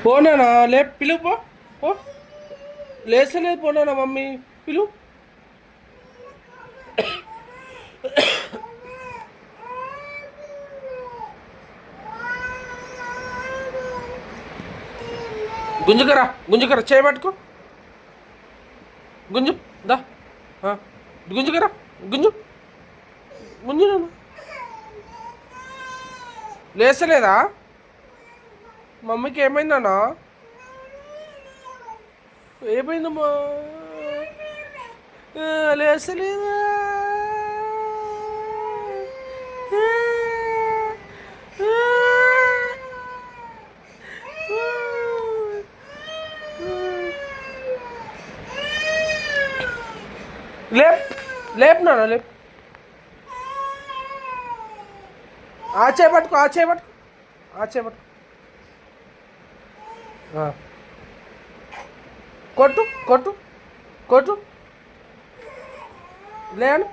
పోనానా లే పిలువు పో పో లేసలేదు పోనానా మమ్మీ పిలువు గుంజుకరా గుంజుకరా చేయబట్టుకో గుంజు దా గుంజుకరా గుంజు గుంజు నాన్న లేసలేదా మమ్మీకి ఏమైందన్నా ఏమైందమ్మా లేసలేదా లేప్ లేపు నాన్న లేపు ఆ చేపట్టుకో ఆ చేపట్టుకో ఆ చేపట్టుకో కొట్టు కొట్టు కొట్టు లేను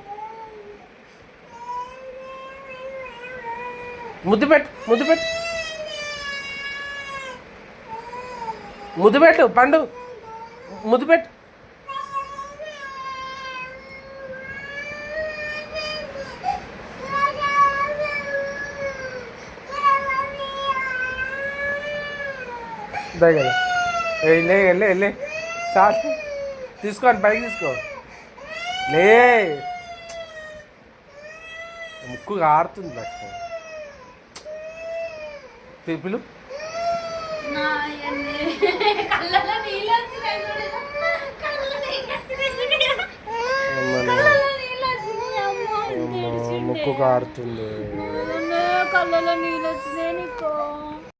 ముద్దు పెట్టు ముద్దు పెట్టు ముద్దు పెట్టు పండు ముద్దు పెట్టు కదా వెళ్ళే వెళ్ళే వెళ్ళే చాలు తీసుకోండి పైకి తీసుకో లే ముక్కు ఆడుతుంది లక్ష్మణ్ పిలు ముక్కు కారుతుంది కళ్ళలో నీళ్ళు వచ్చినాయి నీకు